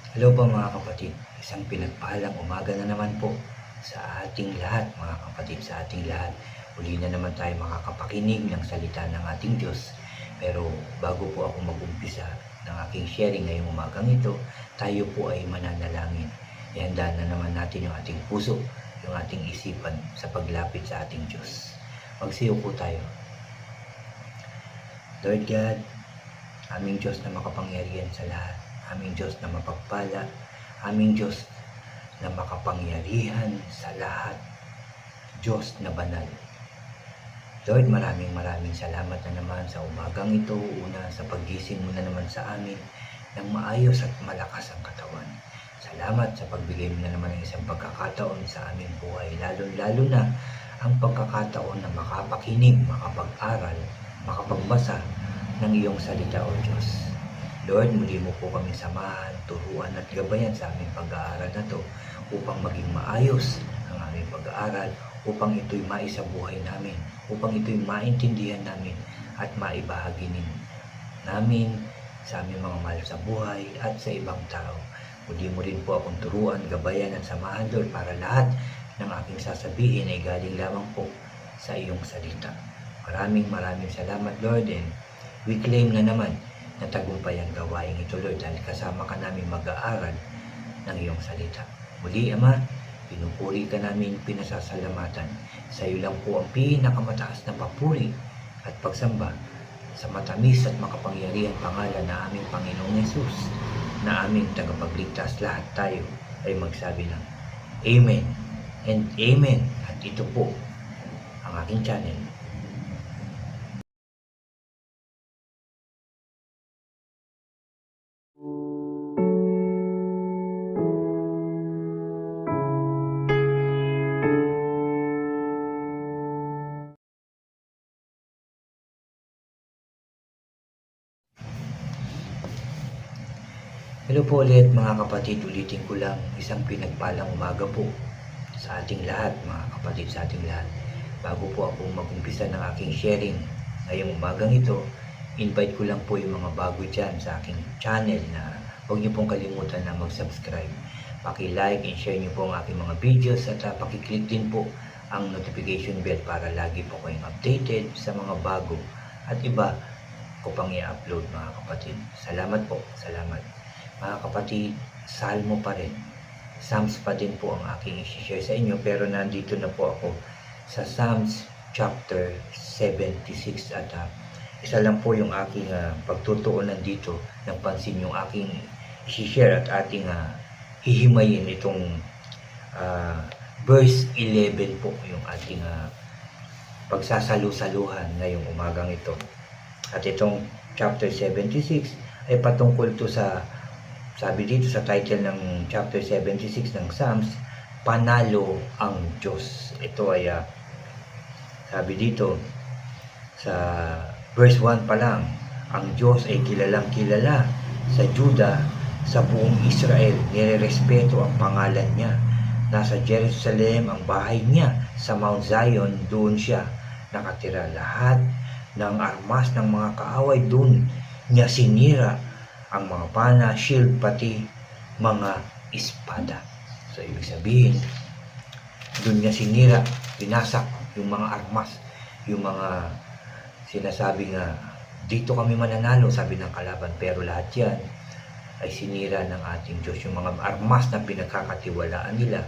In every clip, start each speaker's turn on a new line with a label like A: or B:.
A: Hello po mga kapatid, isang pinagpalang umaga na naman po sa ating lahat mga kapatid, sa ating lahat. Uli na naman tayo makakapakinig ng salita ng ating Diyos. Pero bago po ako mag-umpisa ng aking sharing ngayong umagang ito, tayo po ay mananalangin. Ihanda na naman natin yung ating puso, yung ating isipan sa paglapit sa ating Diyos. Magsiyo po tayo. Lord God, aming Diyos na makapangyarihan sa lahat, aming Diyos na mapagpala, aming Diyos na makapangyarihan sa lahat, Diyos na banal. Lord, maraming salamat na naman sa umagang ito. Una, sa paggising mo na naman sa amin ng maayos at malakas ang katawan. Salamat sa pagbigay mo na naman ng isang pagkakataon sa aming buhay, lalo na ang pagkakataon na makapakinig, makapag-aral, makapagbasa ng iyong salita, O Diyos. Lord, muli mo po kami samahan, turuan at gabayan sa aming pag-aaral na to upang maging maayos ang aming pag-aaral, upang ito'y maisabuhay namin, upang ito'y maintindihan namin at maibahagi namin sa aming mga mahal sa buhay at sa ibang tao. Muli mo rin po akong turuan, gabayan at samahan, Lord, para lahat ng aking sasabihin ay galing lamang po sa iyong salita. Maraming salamat, Lord, and we claim na naman na tagumpay ang gawain ito, Lord, dahil kasama ka namin mag-aaral ng iyong salita. Muli, Ama, pinupuri ka namin, pinasasalamatan. Sa iyo lang po ang pinakamataas na papuri at pagsamba sa matamis at makapangyarihan pangalan na aming Panginoong Yesus, na aming tagapagligtas. Lahat tayo ay magsabi ng Amen and Amen. At ito po ang aking channel. Hello po ulit mga kapatid, ulitin ko lang, isang pinagpalang umaga po sa ating lahat, mga kapatid, sa ating lahat. Bago po ako mag-umpisa ng aking sharing ngayong umagang ito, invite ko lang po yung mga bago dyan sa aking channel na huwag niyo pong kalimutan na mag-subscribe. Paki-like and share niyo po ang aking mga videos at paki-click din po ang notification bell para lagi po kayong updated sa mga bago at iba ko pang i-upload, mga kapatid. Salamat po, salamat. Mga kapatid, Salmo pa rin. Psalms pa din po ang aking i-share sa inyo, pero nandito na po ako sa Psalms chapter 76 at isa lang po yung aking pagtutuunan dito ng pansin yung aking i-share at ating hihimayin itong verse 11 po yung ating pagsasalu-saluhan ngayong umagang ito. At itong chapter 76 ay patungkol to sa, sabi dito sa title ng chapter 76 ng Psalms, Panalo ang Diyos. Ito ay sabi dito sa verse 1 pa lang, ang Diyos ay kilalang kilala sa Juda, sa buong Israel. Nirerespeto ang pangalan niya. Nasa Jerusalem ang bahay niya, sa Mount Zion doon siya nakatira. Lahat ng armas ng mga kaaway doon niya sinira, ang mga pana, shield, pati mga espada. So ibig sabihin, doon niya sinira, pinasak yung mga armas, yung mga sinasabing dito kami mananalo, sabi ng kalaban, pero lahat yan ay sinira ng ating Diyos. Yung mga armas na pinagkakatiwalaan nila,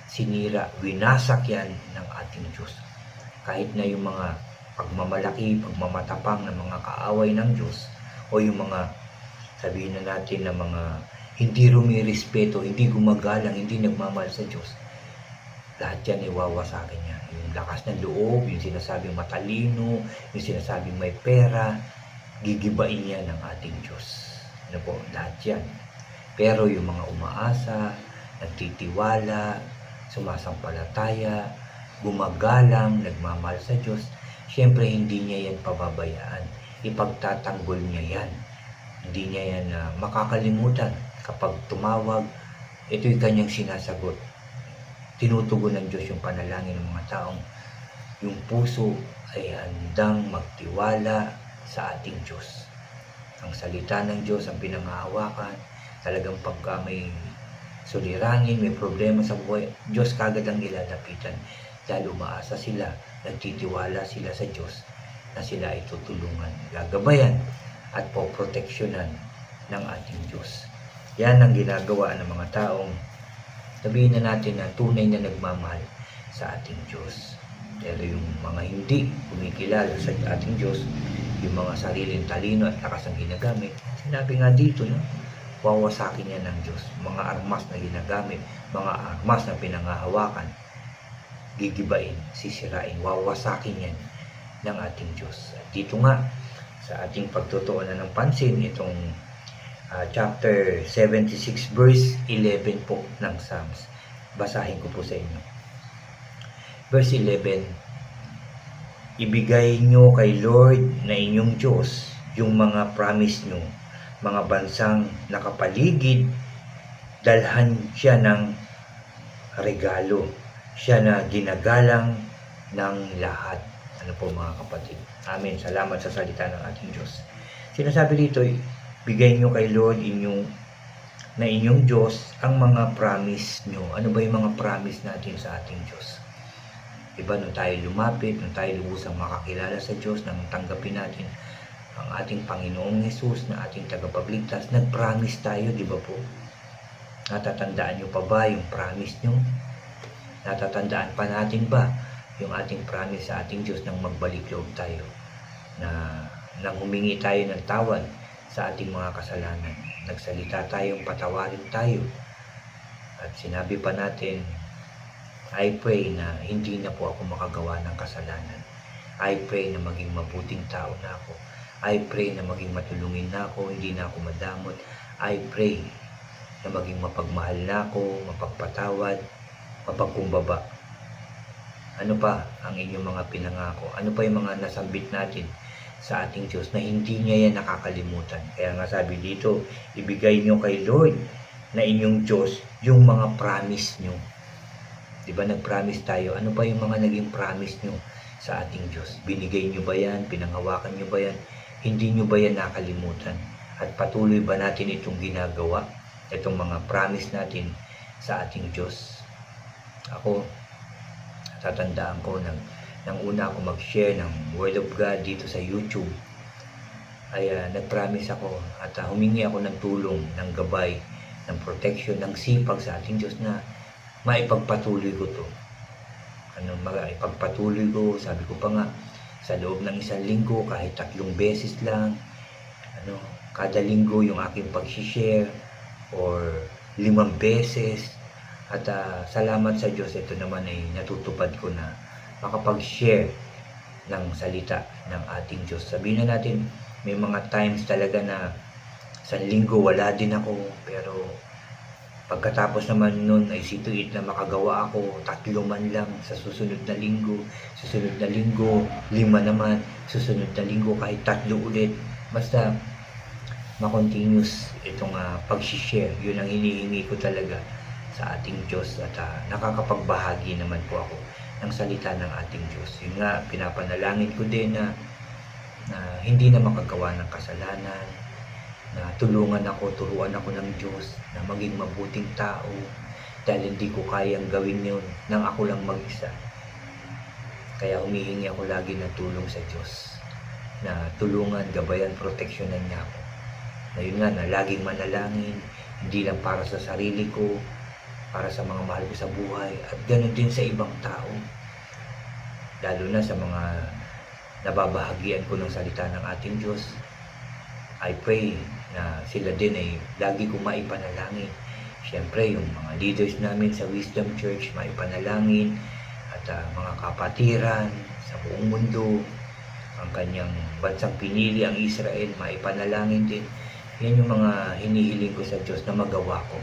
A: sinira, winasak yan ng ating Diyos. Kahit na yung mga pagmamalaki, pagmamatapang ng mga kaaway ng Diyos, o yung mga, sabihin na natin, na mga hindi rumirespeto, hindi gumagalang, hindi nagmamahal sa Diyos, lahat yan iwawasakin niya. Yung lakas ng loob, yung sinasabing matalino, yung sinasabing may pera, gigibain niya ng ating Diyos. Ano po, lahat yan. Pero yung mga umaasa, nagtitiwala, sumasampalataya, gumagalang, nagmamahal sa Diyos, syempre hindi niya yan pababayaan. Ipagtatanggol niya yan. Hindi niya yan makakalimutan. Kapag tumawag, ito'y kanyang sinasagot. Tinutugon ng Diyos yung panalangin ng mga taong yung puso ay handang magtiwala sa ating Diyos. Ang salita ng Diyos ang pinangahawakan, Talagang pagka may suliranin, may problema sa buhay, Diyos kagad ang nilalapitan. Dahil umaasa sila, nagtitiwala sila sa Diyos na sila ay tutulungan, gagabayan at poproteksyonan ng ating Diyos. Yan ang ginagawa ng mga taong sabihin na natin na tunay na nagmamahal sa ating Diyos. Pero yung mga hindi kumikilala sa ating Diyos, yung mga sariling talino at lakas ang ginagamit, sinabi nga dito, no? Wawasakin yan ng Diyos. Mga armas na ginagamit, mga armas na pinangahawakan, gigibain, sisirain, wawasakin yan ng ating Diyos. At dito nga, sa ating pagtutuunan ng pansin, itong chapter 76 verse 11 po ng Psalms. Basahin ko po sa inyo. Verse 11, ibigay nyo kay Lord na inyong Diyos yung mga promise nyo, mga bansang nakapaligid, dalhan siya ng regalo, siya na ginagalang ng lahat. Ano po mga kapatid? Amen. Salamat sa salita ng ating Diyos. Sinasabi dito, bigay nyo kay Lord na inyong Diyos ang mga promise nyo. Ano ba yung mga promise natin sa ating Diyos? Diba, nung tayo lumapit, nung tayo lubusang makakilala sa Diyos, nang tanggapin natin ang ating Panginoong Hesus na ating tagapagligtas, nag-promise tayo, di ba po? Natatandaan nyo pa ba yung promise nyo? Natatandaan pa natin ba yung ating promise sa ating Diyos nang magbalik loob tayo? Nang humingi tayo ng tawad sa ating mga kasalanan. Nagsalita tayong patawarin tayo. At sinabi pa natin, I pray na hindi na po ako makagawa ng kasalanan. I pray na maging mabuting tao na ako. I pray na maging matulungin na ako, hindi na ako madamot. I pray na maging mapagmahal na ako, mapagpatawad, mapagkumbaba. Ano pa ang inyong mga pinangako? Ano pa yung mga nasambit natin sa ating Diyos na hindi niya yan nakakalimutan? Kaya nga sabi dito, ibigay nyo kay Lord na inyong Diyos yung mga promise nyo. Diba nag-promise tayo? Ano ba yung mga naging promise nyo sa ating Diyos? Binigay nyo ba yan? Pinanghawakan nyo ba yan? Hindi nyo ba yan nakalimutan? At patuloy ba natin itong ginagawa? Itong mga promise natin sa ating Diyos? Ako, tatandaan ko nang una ako mag-share ng Word of God dito sa YouTube, ay nag-promise ako at humingi ako ng tulong, ng gabay, ng protection, ng sipag sa ating Diyos na maipagpatuloy ko to. Maipagpatuloy ko, sabi ko pa nga, sa loob ng 1 linggo, kahit 3 beses lang, kada linggo yung aking pag-share, or 5 beses. At salamat sa Diyos, ito naman ay natutupad ko na makapag-share ng salita ng ating Diyos. Sabihin na natin, may mga times talaga na sa linggo wala din ako, pero pagkatapos naman nun ay situit na makagawa ako 3 man lang sa susunod na linggo, 5 naman, susunod na linggo kahit 3 ulit. Basta ma-continuous itong pag-share. Yun ang hinihingi ko talaga sa ating Diyos at nakakapagbahagi naman po ako ng salita ng ating Diyos. Yun nga, pinapanalangin ko din na hindi na makagawa ng kasalanan, na turuan ako ng Diyos na maging mabuting tao dahil hindi ko kayang gawin yun nang ako lang mag-isa. Kaya humihingi ako lagi ng tulong sa Diyos na tulungan, gabayan, proteksyonan niya ako. Na yun nga, na laging manalangin, hindi lang para sa sarili ko, para sa mga mahal ko sa buhay, at ganun din sa ibang tao. Lalo na sa mga nababahagian ko ng salita ng ating Diyos. I pray na sila din ay lagi ko maipanalangin. Siyempre, yung mga leaders namin sa Wisdom Church, maipanalangin. At mga kapatiran sa buong mundo, ang kanyang bansang pinili, ang Israel, maipanalangin din. Yan yung mga hinihiling ko sa Diyos na magawa ko.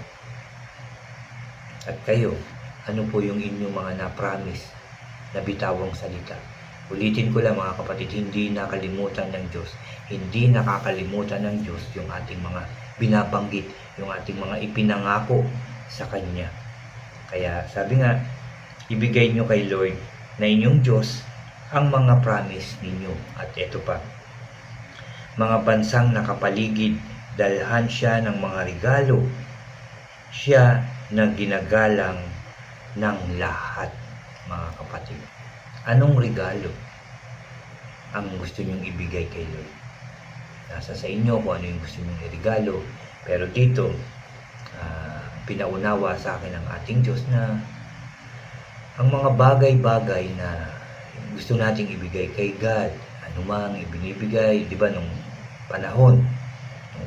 A: At kayo, ano po yung inyong mga na-promise na bitawang salita? Ulitin ko lang mga kapatid, hindi nakalimutan ng Diyos. Hindi nakakalimutan ng Diyos yung ating mga binabanggit, yung ating mga ipinangako sa Kanya. Kaya sabi nga, ibigay nyo kay Lord na inyong Diyos ang mga promise ninyo. At ito pa, mga bansang nakapaligid, dalhan siya ng mga regalo. Siya na ginagalang ng lahat, mga kapatid. Anong regalo ang gusto niyong ibigay kay Lord? Nasa sa inyo kung ano yung gusto niyong iregalo. Pero dito, pinaunawa sa akin ng ating Diyos na ang mga bagay-bagay na gusto nating ibigay kay God, anumang ibinibigay, di ba, nung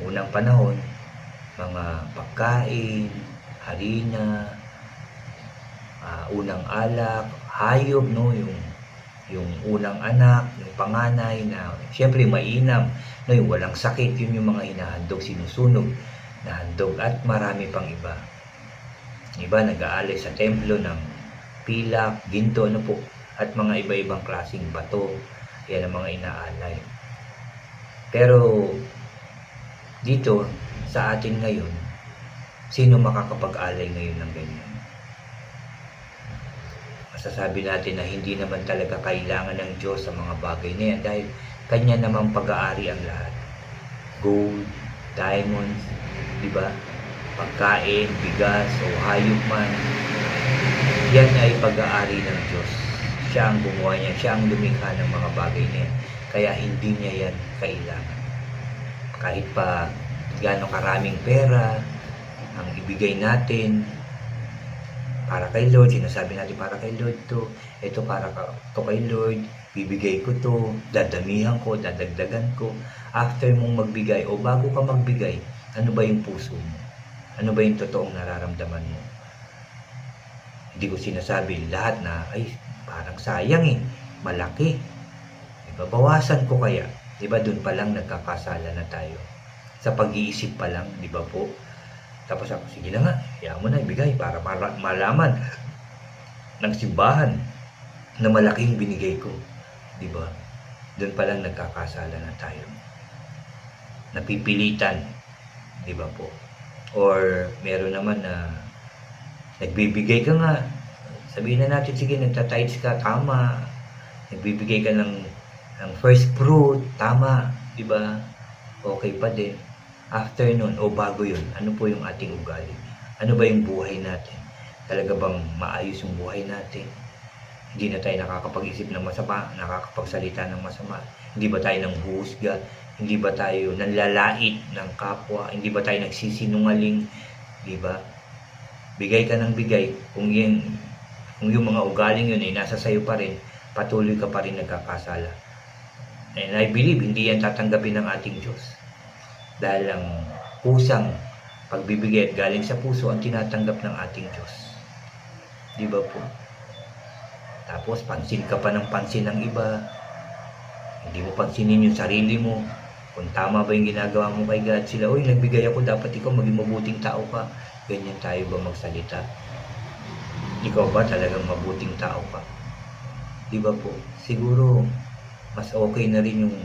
A: unang panahon, mga pagkain, harina, unang alak, hayop, no, yung unang anak, yung panganay na siyempre mainam, no, yung walang sakit, yun yung mga hinahandog, sinusunog na handog, at marami pang iba. Iba nag-aalay sa templo ng pilak, ginto, ano po, at mga iba-ibang klaseng bato. Yan ang mga inaalay. Pero dito sa atin ngayon, sino makakapag-alay ngayon ng ganyan? Masasabi natin na hindi naman talaga kailangan ng Diyos sa mga bagay na yan dahil Kanya namang pag-aari ang lahat. Gold, diamonds, di ba? Pagkain, bigas, o hayop man, yan ay pag-aari ng Diyos. Siya ang gumawa niya, siya ang lumikha ng mga bagay niya. Kaya hindi niya yan kailangan. Kahit pa gaano karaming pera ang ibigay natin para kay Lord, sinasabi natin para kay Lord to, ito para to kay Lord, bibigay ko to, dadamihan ko, dadagdagan ko. After mong magbigay o bago ka magbigay, ano ba yung puso mo? Ano ba yung totoong nararamdaman mo? Hindi ko sinasabi lahat na, ay, parang sayang eh, malaki. Diba? Bawasan ko kaya. Diba, doon pa lang nagkakasala na tayo. Sa pag-iisip pa lang, di ba po? Tapos ako, sige na nga, hayaan mo na ibigay para malaman ng simbahan na malaking binigay ko. Di ba? Doon pa lang nagkakasala na tayo. Napipilitan. Di ba po? Or meron naman na nagbibigay ka nga. Sabihin na natin, sige, nagtatides ka, tama. Nagbibigay ka ng first fruit, tama. Di ba? Okay pa din. After nun, o bago yun, ano po yung ating ugali? Ano ba yung buhay natin? Talaga bang maayos yung buhay natin? Hindi na tayo nakakapag-isip ng masama, nakakapagsalita ng masama? Hindi ba tayo nang huhusga? Hindi ba tayo nanlalait ng kapwa? Hindi ba tayo nagsisinungaling? Di ba? Bigay ka ng bigay. Kung yung mga ugaling yun ay nasa sayo pa rin, patuloy ka pa rin nagkakasala. And I believe, hindi yan tatanggapin ng ating Diyos. Dahil ang pusang pagbibigay at galing sa puso ang tinatanggap ng ating Diyos. Di ba po? Tapos pansin ka pa ng pansin ng iba. Hindi mo pansinin yung sarili mo. Kung tama ba yung ginagawa mo kay God, sila, uy, nagbigay ako, dapat ikaw maging mabuting tao ka. Ganyan tayo ba magsalita? Ikaw ba talagang mabuting tao ka? Di ba po? Siguro, mas okay na rin yung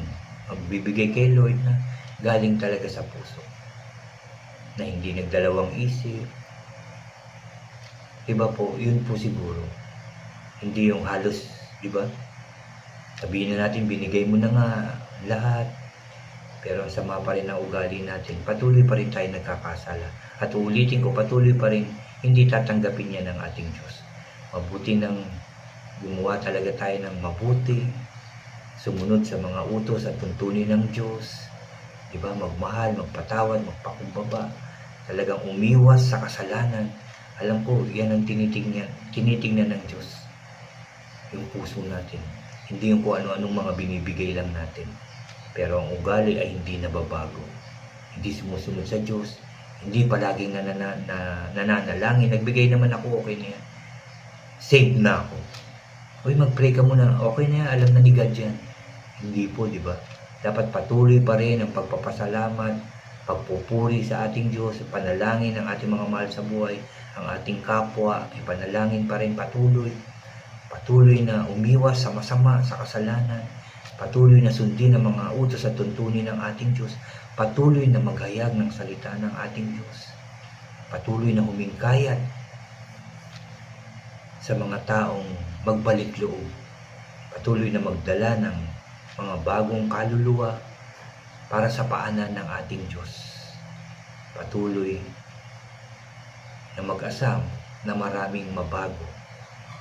A: magbibigay kay Lord na galing talaga sa puso. Na hindi nagdalawang isip. Di ba po? Yun po siguro. Hindi yung halos, di ba? Sabihin na natin, binigay mo na nga lahat. Pero ang sama pa rin ang ugali natin. Patuloy pa rin tayo nagkakasala. At uulitin ko, patuloy pa rin hindi tatanggapin yan ng ating Diyos. Mabuti nang gumawa talaga tayo ng mabuti. Sumunod sa mga utos at tuntunin ng Diyos. Diba? Magmahal, magpatawad, magpakumbaba. Talagang umiwas sa kasalanan. Alam ko, yan ang tinitingnan ng Diyos. Yung puso natin. Hindi yung kung ano-anong mga binibigay lang natin. Pero ang ugali ay hindi nababago. Hindi sumusunod sa Diyos. Hindi palaging nananalangin. Nagbigay naman ako, okay na yan. Saved na ako. Uy, mag-pray ka muna. Okay na yan, alam na ni God yan. Hindi po, di ba? Dapat patuloy pa rin ang pagpapasalamat, pagpupuri sa ating Diyos, panalangin ng ating mga mahal sa buhay, ang ating kapwa, ipanalangin pa rin patuloy. Patuloy na umiwas sa masama, sa kasalanan. Patuloy na sundin ang mga utos at tuntunin ng ating Diyos. Patuloy na maghayag ng salita ng ating Diyos. Patuloy na humingkayat sa mga taong magbalik loob. Patuloy na magdala ng mga bagong kaluluwa para sa paanan ng ating Diyos. patuloy na mag-asam na maraming mabago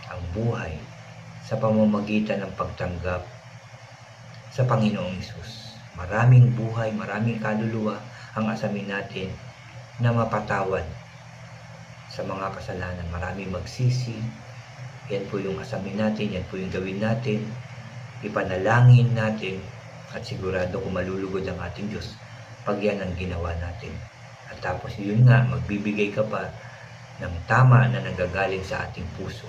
A: ang buhay sa pamamagitan ng pagtanggap sa Panginoong Hesus. Maraming buhay, maraming kaluluwa ang asamin natin na mapatawad sa mga kasalanan. Maraming magsisi. Yan po yung asamin natin, yan po yung gawin natin. Ipanalangin natin at sigurado kung malulugod ang ating Diyos pag yan ang ginawa natin. At tapos yun nga, magbibigay ka pa ng tama na nanggagaling sa ating puso.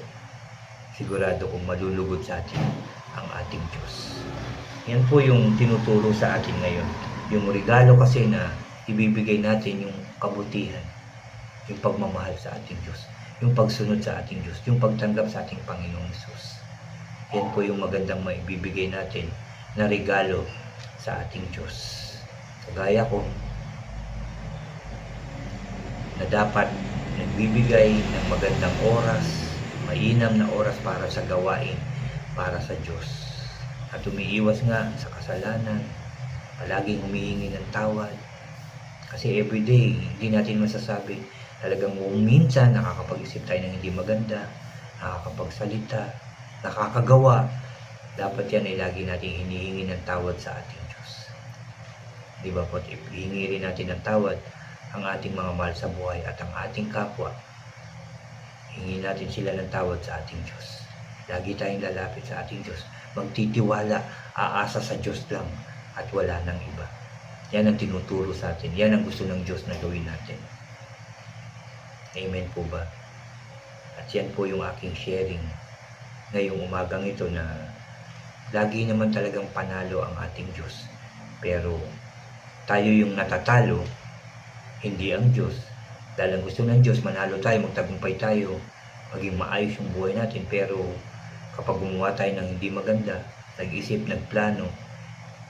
A: Sigurado kung malulugod sa atin ang ating Diyos. Yan po yung tinuturo sa atin ngayon. Yung regalo kasi na ibibigay natin yung kabutihan, yung pagmamahal sa ating Diyos, yung pagsunod sa ating Diyos, yung pagtanggap sa ating Panginoong Hesus. Yan po yung magandang maibibigay natin na regalo sa ating Diyos. Kagaya ko na dapat nagbibigay ng magandang oras, mainam na oras para sa gawain, para sa Diyos. At umiiwas nga sa kasalanan, palaging humihingi ng tawad. Kasi everyday, hindi natin masasabi, talagang minsan nakakapag-isip tayo ng hindi maganda, nakakapagsalita, nakakagawa. Dapat yan ay lagi natin hinihingi ng tawad sa ating Diyos. Di ba po? Hihingi rin natin ng tawad ang ating mga mahal sa buhay at ang ating kapwa. Hingi natin sila ng tawad sa ating Diyos. Lagi tayong lalapit sa ating Diyos. Magtitiwala, aasa sa Diyos lang at wala nang iba. Yan ang tinuturo sa atin. Yan ang gusto ng Diyos na gawin natin. Amen po ba? At yan po yung aking sharing ngayong umagang ito na lagi naman talagang panalo ang ating Diyos. Pero tayo yung natatalo, hindi ang Diyos. Dahil ang gusto ng Diyos, manalo tayo, magtagumpay tayo, maging maayos yung buhay natin. Pero kapag gumawa tayo ng hindi maganda, nag-isip, nagplano,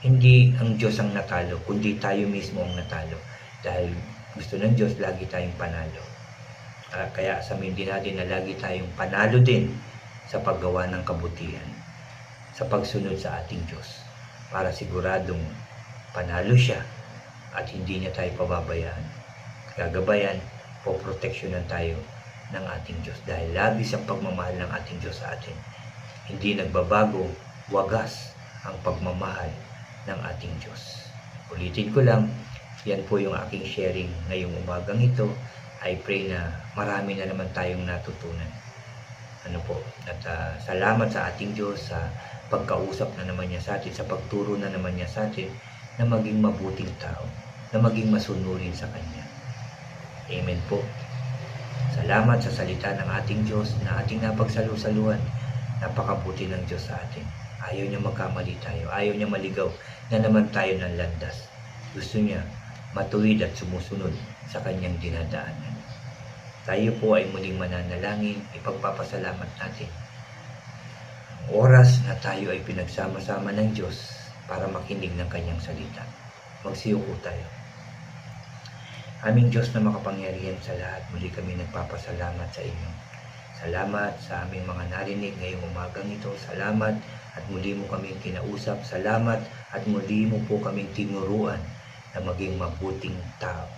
A: hindi ang Diyos ang natalo, kundi tayo mismo ang natalo. Dahil gusto ng Diyos, lagi tayong panalo. Kaya asamin din natin na lagi tayong panalo din sa paggawa ng kabutihan, sa pagsunod sa ating Diyos, para siguradong panalo siya at hindi niya tayo pababayaan. Gagabayan, poproteksyonan tayo ng ating Diyos dahil lagi sa pagmamahal ng ating Diyos sa atin. Hindi nagbabago, wagas ang pagmamahal ng ating Diyos. Ulitin ko lang, yan po yung aking sharing ngayong umagang ito. I pray na marami na naman tayong natutunan. At salamat sa ating Diyos sa pagkausap na naman niya sa atin, sa pagturo na naman niya sa atin na maging mabuting tao, na maging masunurin sa Kanya. Amen po. Salamat sa salita ng ating Diyos na ating napagsalusaluhan. Napakabuti ng Diyos sa atin. Ayaw niya magkamali tayo. Ayaw niya maligaw na naman tayo ng landas. Gusto niya matuwid at sumusunod sa kanyang dinadaanan. Tayo po ay muling mananalangin, ipagpapasalamat natin ang oras na tayo ay pinagsama-sama ng Diyos para makinig ng kanyang salita. Magsiyuko tayo. Aming Diyos na makapangyarihan sa lahat, muli kami nagpapasalamat sa inyo. Salamat sa aming mga narinig ngayong umagang ito. Salamat at muli mo kaming kinausap. Salamat at muli mo po kaming tinuruan na maging mabuting tao.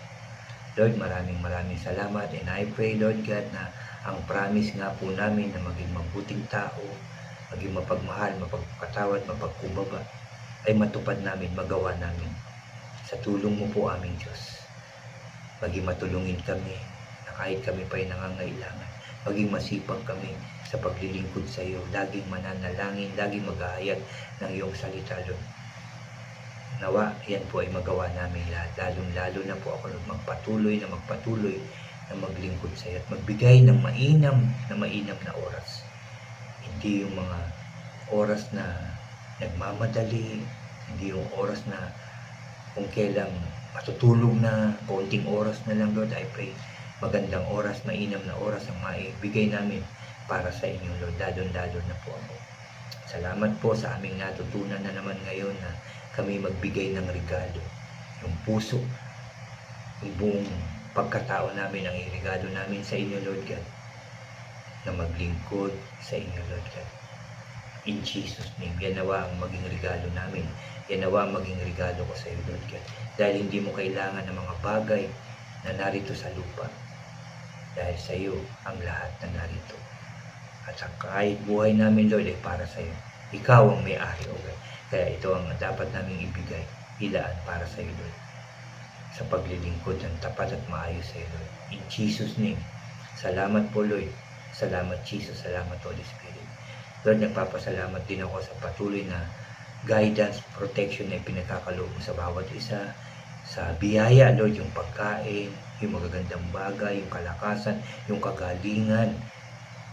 A: Lord, maraming salamat, and I pray, Lord God, na ang promise nga po namin na maging mabuting tao, maging mapagmahal, mapagpatawad, mapagkumbaba, ay matupad namin, magawa namin. Sa tulong mo po aming Diyos. Maging matulungin kami na kahit kami pa'y nangangailangan. Maging masipag kami sa paglilingkod sa iyo. Laging mananalangin, laging maghahayag ng iyong salita, Lord. Nawa, yan po ay magawa namin lahat. Lalong-lalo na po ako magpatuloy na maglingkod sa iyo at magbigay ng mainam na oras. Hindi yung mga oras na nagmamadali, hindi yung oras na kung kailang matutulog na, konting oras na lang, Lord. I pray magandang oras, mainam na oras ang maibigay namin para sa inyo, Lord. Lalo na po ako. Salamat po sa aming natutunan na naman ngayon na kami magbigay ng regalo. Yung puso, yung buong pagkatao namin ang irigalo namin sa inyo, Lord God. Na maglingkod sa inyo, Lord God. In Jesus' name, yan nawa ang maging regalo namin. Yan nawa ang maging regalo ko sa iyo, Lord God. Dahil hindi mo kailangan ng mga bagay na narito sa lupa. Dahil sa iyo ang lahat na narito. At sa kahit buhay namin, Lord, ay para sa iyo. Ikaw ang may-ari, O God. Kaya ito ang dapat naming ibigay, ilaan para sa iyo, Lord. Sa paglilingkod ng tapat at maayos sa iyo, Lord. In Jesus' name. Salamat po, Lord. Salamat, Jesus. Salamat, Holy Spirit. Lord, nagpapasalamat din ako sa patuloy na guidance, protection na pinagkakaloob mo sa bawat isa. Sa biyaya, Lord, yung pagkain, yung magagandang bagay, yung kalakasan, yung kagalingan.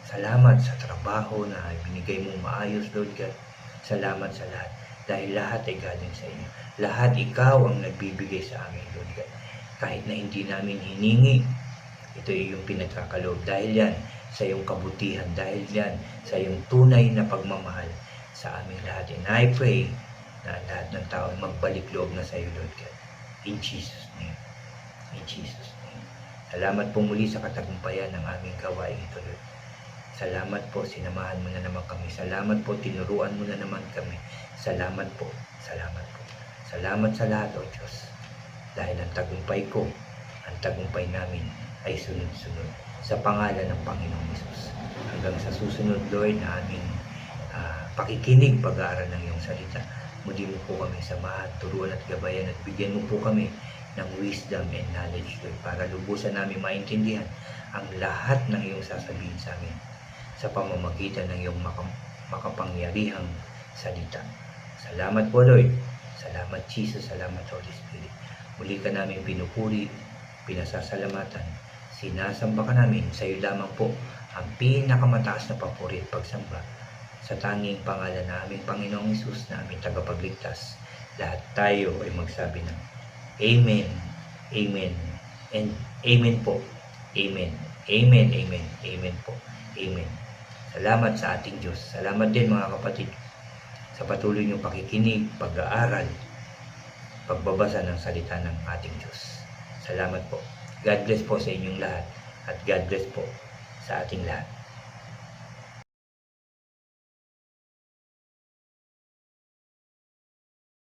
A: Salamat sa trabaho na binigay mo maayos, Lord God. Salamat sa lahat. Dahil lahat ay galing sa inyo. Lahat ikaw ang nagbibigay sa amin, Lord God. Kahit na hindi namin hiningi, ito ay yung pinagkakaloob. Dahil yan sa iyong kabutihan. Dahil yan sa iyong tunay na pagmamahal sa aming lahat. And I pray na lahat ng tao magbalik loob na sa iyo, Lord God. In Jesus' name. In Jesus' name. Salamat po muli sa katagumpayan ng aming gawain ito, Lord. Salamat po, sinamahan mo na naman kami. Salamat po, tinuruan mo na naman kami. Salamat po, salamat po. Salamat sa lahat, O Diyos. Dahil ang tagumpay ko, ang tagumpay namin ay sunod-sunod. Sa pangalan ng Panginoong Hesus. Hanggang sa susunod, Lord, na aming pakikinig, pag-aaral ng iyong salita. Muli mo po kami samahan, turuan at gabayan at bigyan mo po kami ng wisdom and knowledge, Lord, para lubusan namin maintindihan ang lahat ng iyong sasabihin sa amin sa pamamagitan ng iyong makapangyarihang salita. Salamat po, Lord. Salamat, Jesus. Salamat, Holy Spirit. Muli ka namin pinupuri, pinasasalamatan, sinasamba ka namin. Sa iyo lamang po ang pinakamataas na papuri at pagsamba sa tanging pangalan na aming Panginoong Hesus na aming tagapagligtas. Lahat tayo ay magsabi ng Amen, Amen, and Amen po. Amen, Amen, Amen, Amen po. Amen. Salamat sa ating Diyos. Salamat din mga kapatid sa patuloy niyong pakikinig, pag-aaral, pagbabasa ng salita ng ating Diyos. Salamat po. God bless po sa inyong lahat at God bless po sa ating lahat.